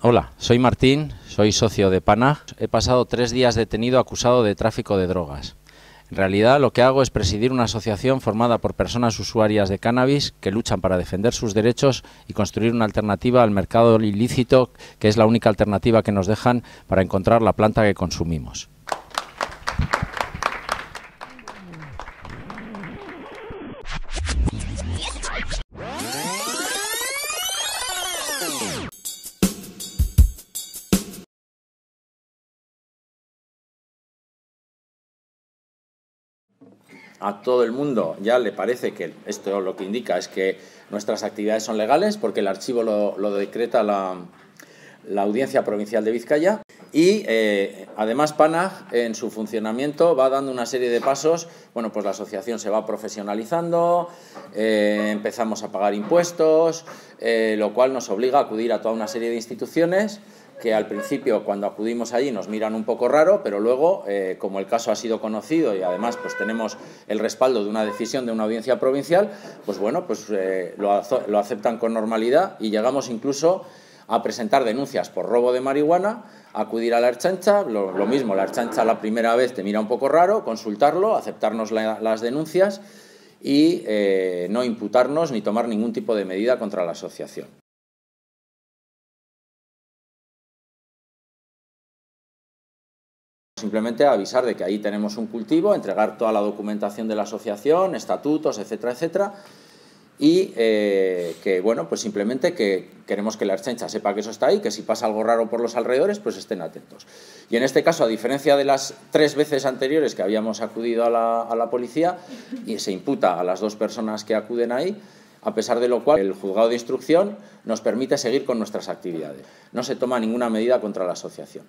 Hola, soy Martín, soy socio de PANAG. He pasado 3 días detenido acusado de tráfico de drogas. En realidad lo que hago es presidir una asociación formada por personas usuarias de cannabis que luchan para defender sus derechos y construir una alternativa al mercado ilícito, que es la única alternativa que nos dejan para encontrar la planta que consumimos. A todo el mundo ya le parece que esto lo que indica es que nuestras actividades son legales, porque el archivo lo decreta la Audiencia Provincial de Vizcaya, y además PANAG en su funcionamiento va dando una serie de pasos. Bueno, pues la asociación se va profesionalizando, empezamos a pagar impuestos, lo cual nos obliga a acudir a toda una serie de instituciones que al principio, cuando acudimos allí, nos miran un poco raro, pero luego, como el caso ha sido conocido y además pues tenemos el respaldo de una decisión de una audiencia provincial, pues bueno, pues lo aceptan con normalidad, y llegamos incluso a presentar denuncias por robo de marihuana, a acudir a la Ertzaintza, lo mismo, la Ertzaintza la primera vez te mira un poco raro, consultarlo, aceptarnos las denuncias y no imputarnos ni tomar ningún tipo de medida contra la asociación. Simplemente avisar de que ahí tenemos un cultivo, entregar toda la documentación de la asociación, estatutos, etcétera, etcétera, y que, bueno, pues simplemente que queremos que la Ertzaintza sepa que eso está ahí, que si pasa algo raro por los alrededores, pues estén atentos. Y en este caso, a diferencia de las 3 veces anteriores que habíamos acudido a la policía, y se imputa a las 2 personas que acuden ahí, a pesar de lo cual el juzgado de instrucción nos permite seguir con nuestras actividades. No se toma ninguna medida contra la asociación.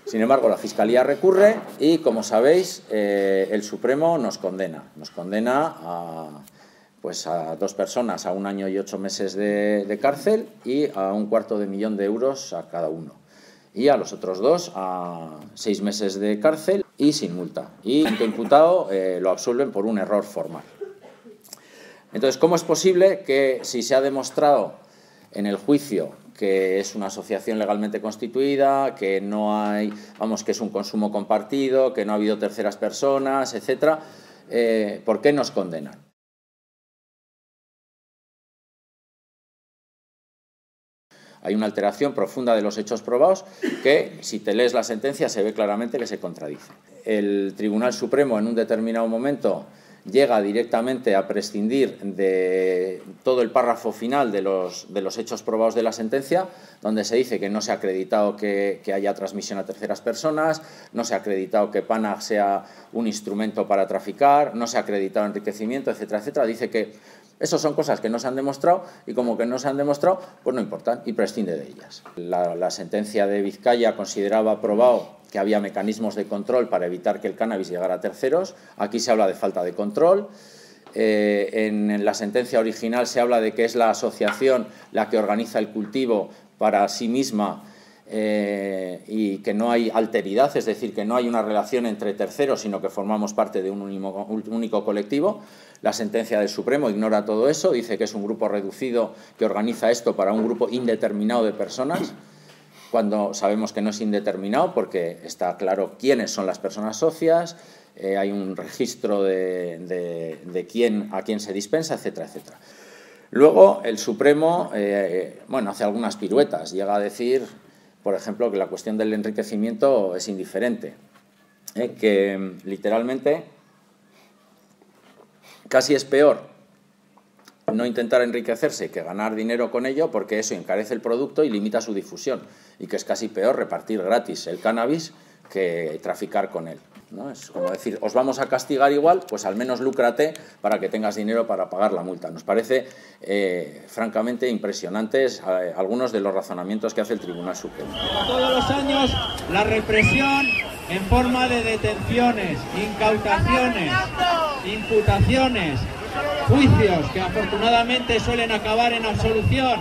Sin embargo, la Fiscalía recurre y, como sabéis, el Supremo nos condena a 2 personas a 1 año y 8 meses de cárcel y a 250.000 de euros a cada uno. Y a los otros 2 a 6 meses de cárcel y sin multa. Y el imputado lo absuelven por un error formal. Entonces, ¿cómo es posible que, si se ha demostrado en el juicio que es una asociación legalmente constituida, que no hay, que es un consumo compartido, que no ha habido terceras personas, etcétera, ¿por qué nos condenan? Hay una alteración profunda de los hechos probados que, si te lees la sentencia, se ve claramente que se contradice. El Tribunal Supremo, en un determinado momento, llega directamente a prescindir de todo el párrafo final de los hechos probados de la sentencia, donde se dice que no se ha acreditado que haya transmisión a terceras personas, no se ha acreditado que PANAG sea un instrumento para traficar, no se ha acreditado enriquecimiento, etcétera, etcétera. Dice que esas son cosas que no se han demostrado y, como que no se han demostrado, pues no importan, y prescinde de ellas. La sentencia de Vizcaya consideraba probado que había mecanismos de control para evitar que el cannabis llegara a terceros. Aquí se habla de falta de control. En la sentencia original se habla de que es la asociación la que organiza el cultivo para sí misma y que no hay alteridad, es decir, que no hay una relación entre terceros, sino que formamos parte de un único colectivo. La sentencia del Supremo ignora todo eso, dice que es un grupo reducido que organiza esto para un grupo indeterminado de personas, cuando sabemos que no es indeterminado, porque está claro quiénes son las personas socias, hay un registro de a quién se dispensa, etcétera, etcétera. Luego el Supremo hace algunas piruetas, llega a decir, por ejemplo, que la cuestión del enriquecimiento es indiferente, que literalmente casi es peor no intentar enriquecerse que ganar dinero con ello, porque eso encarece el producto y limita su difusión, y que es casi peor repartir gratis el cannabis que traficar con él, ¿no? Es como decir, os vamos a castigar igual, pues al menos lúcrate para que tengas dinero para pagar la multa. Nos parece francamente impresionantes algunos de los razonamientos que hace el Tribunal Supremo. Todos los años la represión en forma de detenciones, incautaciones, imputaciones, juicios que afortunadamente suelen acabar en absolución,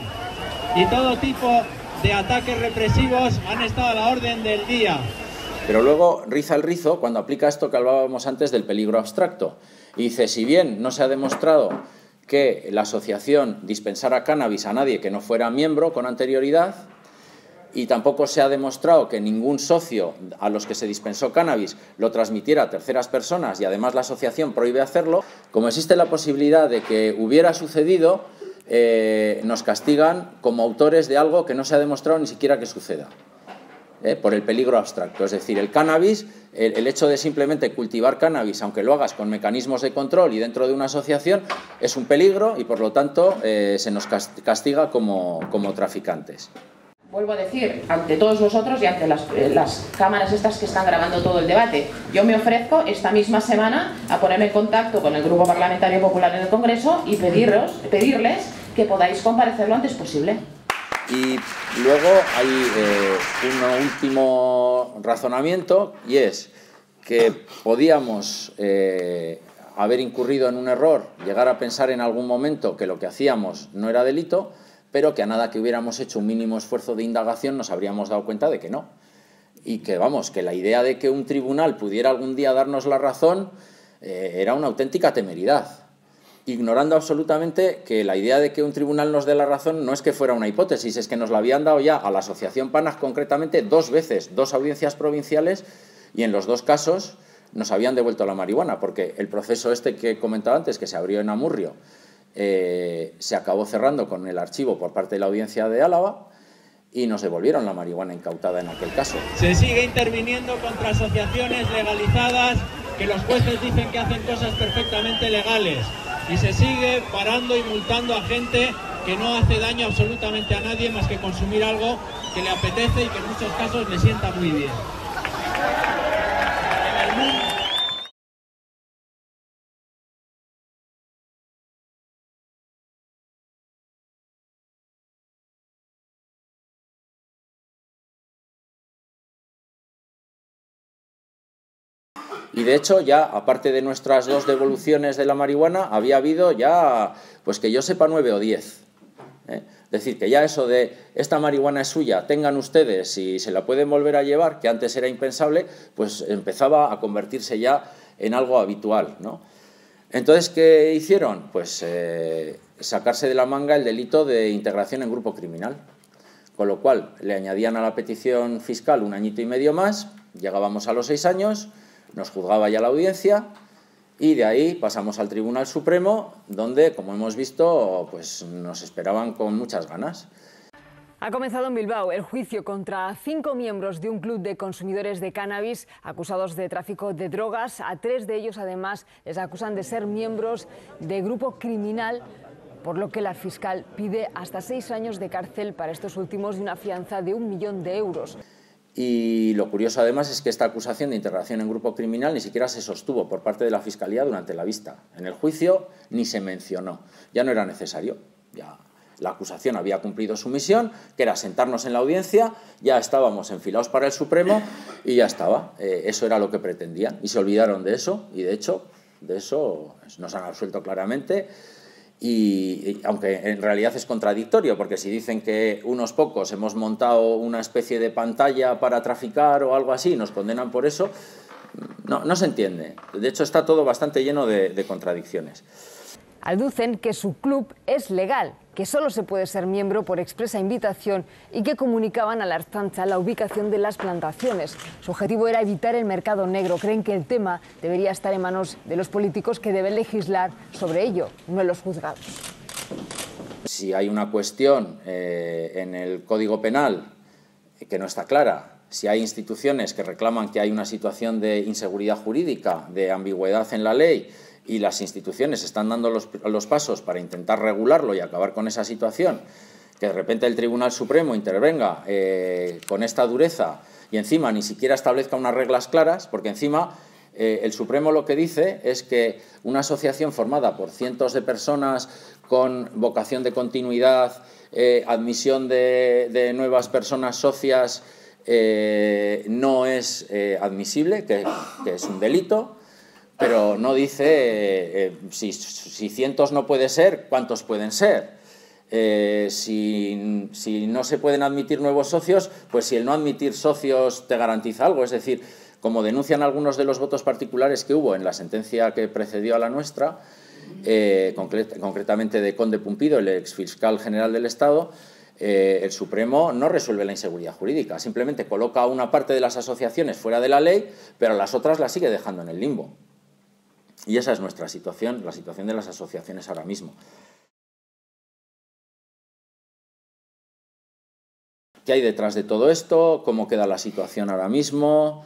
y todo tipo de ataques represivos han estado a la orden del día. Pero luego riza el rizo cuando aplica esto que hablábamos antes del peligro abstracto. Y dice, si bien no se ha demostrado que la asociación dispensara cannabis a nadie que no fuera miembro con anterioridad, y tampoco se ha demostrado que ningún socio a los que se dispensó cannabis lo transmitiera a terceras personas, y además la asociación prohíbe hacerlo. Como existe la posibilidad de que hubiera sucedido, nos castigan como autores de algo que no se ha demostrado ni siquiera que suceda, por el peligro abstracto. Es decir, el cannabis, el hecho de simplemente cultivar cannabis, aunque lo hagas con mecanismos de control y dentro de una asociación, es un peligro y por lo tanto se nos castiga como traficantes. Vuelvo a decir, ante todos vosotros y ante las cámaras estas que están grabando todo el debate, yo me ofrezco esta misma semana a ponerme en contacto con el Grupo Parlamentario Popular en el Congreso y pedirles que podáis comparecer lo antes posible. Y luego hay un último razonamiento, y es que podíamos haber incurrido en un error, llegar a pensar en algún momento que lo que hacíamos no era delito, pero que a nada que hubiéramos hecho un mínimo esfuerzo de indagación nos habríamos dado cuenta de que no. Y que, vamos, que la idea de que un tribunal pudiera algún día darnos la razón era una auténtica temeridad, ignorando absolutamente que la idea de que un tribunal nos dé la razón no es que fuera una hipótesis, es que nos la habían dado ya a la asociación PANAG concretamente 2 veces, 2 audiencias provinciales, y en los 2 casos nos habían devuelto la marihuana, porque el proceso este que comentaba antes, que se abrió en Amurrio, se acabó cerrando con el archivo por parte de la Audiencia de Álava y nos devolvieron la marihuana incautada en aquel caso. Se sigue interviniendo contra asociaciones legalizadas que los jueces dicen que hacen cosas perfectamente legales, y se sigue parando y multando a gente que no hace daño absolutamente a nadie más que consumir algo que le apetece y que en muchos casos le sienta muy bien. Y de hecho ya, aparte de nuestras 2 devoluciones de la marihuana, había habido ya, pues que yo sepa, 9 o 10. Es decir, que ya eso de esta marihuana es suya, tengan ustedes y se la pueden volver a llevar, que antes era impensable, pues empezaba a convertirse ya en algo habitual, ¿no? Entonces, ¿qué hicieron? Pues sacarse de la manga el delito de integración en grupo criminal. Con lo cual, le añadían a la petición fiscal 1 añito y medio más, llegábamos a los 6 años, nos juzgaba ya la audiencia y de ahí pasamos al Tribunal Supremo, donde, como hemos visto, pues nos esperaban con muchas ganas. Ha comenzado en Bilbao el juicio contra 5 miembros de un club de consumidores de cannabis acusados de tráfico de drogas. A 3 de ellos, además, les acusan de ser miembros de grupo criminal, por lo que la fiscal pide hasta 6 años de cárcel para estos últimos y una fianza de 1 millón de euros. Y lo curioso, además, es que esta acusación de integración en grupo criminal ni siquiera se sostuvo por parte de la Fiscalía durante la vista. En el juicio ni se mencionó. Ya no era necesario. Ya la acusación había cumplido su misión, que era sentarnos en la audiencia, ya estábamos enfilados para el Supremo y ya estaba. Eso era lo que pretendían. Y se olvidaron de eso. Y, de hecho, de eso nos han absuelto claramente. Y aunque en realidad es contradictorio, porque si dicen que unos pocos hemos montado una especie de pantalla para traficar o algo así y nos condenan por eso, no se entiende. De hecho, está todo bastante lleno de contradicciones. Aducen que su club es legal, que solo se puede ser miembro por expresa invitación y que comunicaban a la Ertzaintza la ubicación de las plantaciones. Su objetivo era evitar el mercado negro. Creen que el tema debería estar en manos de los políticos, que deben legislar sobre ello, no en los juzgados. Si hay una cuestión en el Código Penal que no está clara, si hay instituciones que reclaman que hay una situación de inseguridad jurídica, de ambigüedad en la ley, y las instituciones están dando los pasos para intentar regularlo y acabar con esa situación, que de repente el Tribunal Supremo intervenga con esta dureza y encima ni siquiera establezca unas reglas claras, porque encima el Supremo lo que dice es que una asociación formada por cientos de personas con vocación de continuidad, admisión de nuevas personas socias, no es admisible, que es un delito. Pero no dice si cientos no puede ser, ¿cuántos pueden ser? Si no se pueden admitir nuevos socios, pues si el no admitir socios te garantiza algo. Es decir, como denuncian algunos de los votos particulares que hubo en la sentencia que precedió a la nuestra, concretamente de Conde Pumpido, el exfiscal general del Estado, el Supremo no resuelve la inseguridad jurídica, simplemente coloca a una parte de las asociaciones fuera de la ley, pero a las otras las sigue dejando en el limbo. Y esa es nuestra situación, la situación de las asociaciones ahora mismo. ¿Qué hay detrás de todo esto? ¿Cómo queda la situación ahora mismo?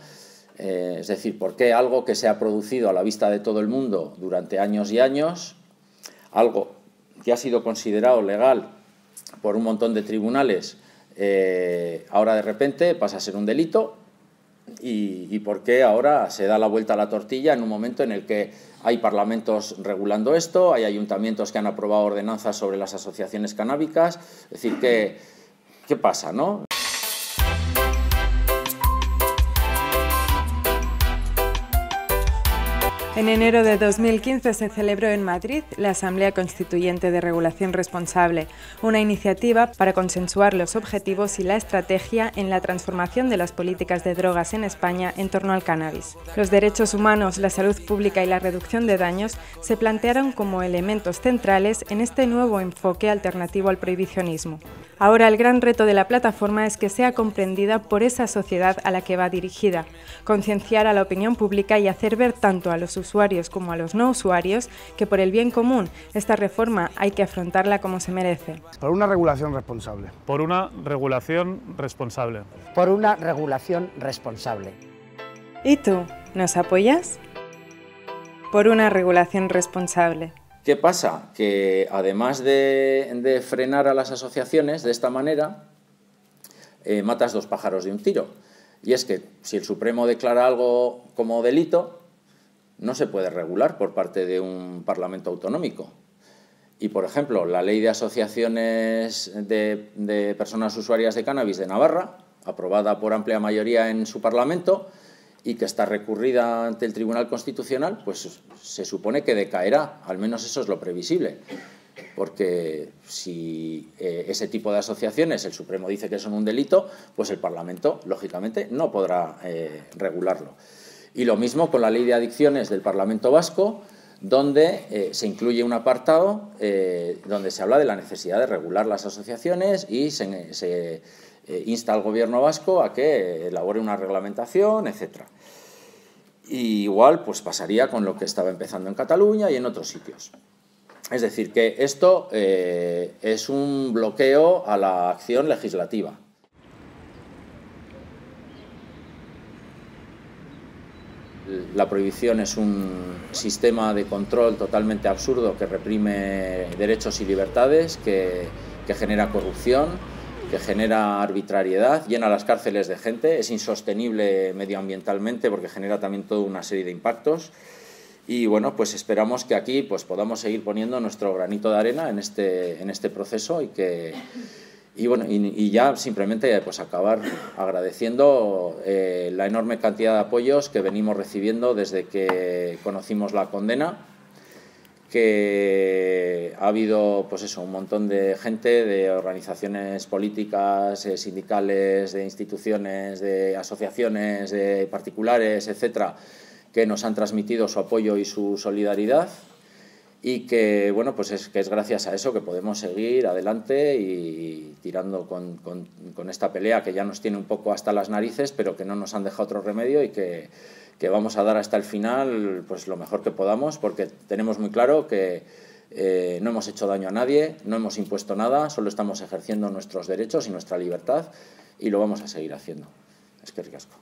Es decir, ¿por qué algo que se ha producido a la vista de todo el mundo durante años y años, algo que ha sido considerado legal por un montón de tribunales, ahora de repente pasa a ser un delito? ¿Y por qué ahora se da la vuelta a la tortilla en un momento en el que hay parlamentos regulando esto, hay ayuntamientos que han aprobado ordenanzas sobre las asociaciones canábicas? Es decir, ¿qué pasa, no? En enero de 2015 se celebró en Madrid la Asamblea Constituyente de Regulación Responsable, una iniciativa para consensuar los objetivos y la estrategia en la transformación de las políticas de drogas en España en torno al cannabis. Los derechos humanos, la salud pública y la reducción de daños se plantearon como elementos centrales en este nuevo enfoque alternativo al prohibicionismo. Ahora el gran reto de la plataforma es que sea comprendida por esa sociedad a la que va dirigida, concienciar a la opinión pública y hacer ver tanto a los usuarios como a los no usuarios que por el bien común esta reforma hay que afrontarla como se merece. Por una regulación responsable. Por una regulación responsable. Por una regulación responsable. ¿Y tú? ¿Nos apoyas? Por una regulación responsable. ¿Qué pasa? Que además de frenar a las asociaciones de esta manera, matas dos pájaros de un tiro. Y es que si el Supremo declara algo como delito, no se puede regular por parte de un Parlamento autonómico. Y, por ejemplo, la Ley de Asociaciones de Personas Usuarias de Cannabis de Navarra, aprobada por amplia mayoría en su Parlamento, y que está recurrida ante el Tribunal Constitucional, pues se supone que decaerá, al menos eso es lo previsible, porque si ese tipo de asociaciones el Supremo dice que son un delito, pues el Parlamento, lógicamente, no podrá regularlo. Y lo mismo con la Ley de Adicciones del Parlamento Vasco, donde se incluye un apartado donde se habla de la necesidad de regular las asociaciones y se insta al Gobierno vasco a que elabore una reglamentación, etc. Y igual pues pasaría con lo que estaba empezando en Cataluña y en otros sitios. Es decir, que esto es un bloqueo a la acción legislativa. La prohibición es un sistema de control totalmente absurdo que reprime derechos y libertades, que genera corrupción, que genera arbitrariedad, llena las cárceles de gente, es insostenible medioambientalmente porque genera también toda una serie de impactos. Y bueno, pues esperamos que aquí pues podamos seguir poniendo nuestro granito de arena en este proceso y ya simplemente pues acabar agradeciendo la enorme cantidad de apoyos que venimos recibiendo desde que conocimos la condena, que ha habido pues eso, un montón de gente, de organizaciones políticas, sindicales, de instituciones, de asociaciones, de particulares, etcétera, que nos han transmitido su apoyo y su solidaridad, y que bueno, pues es gracias a eso que podemos seguir adelante y tirando con esta pelea que ya nos tiene un poco hasta las narices, pero que no nos han dejado otro remedio y que vamos a dar hasta el final pues lo mejor que podamos, porque tenemos muy claro que no hemos hecho daño a nadie, no hemos impuesto nada, solo estamos ejerciendo nuestros derechos y nuestra libertad, y lo vamos a seguir haciendo. Es que ricasco.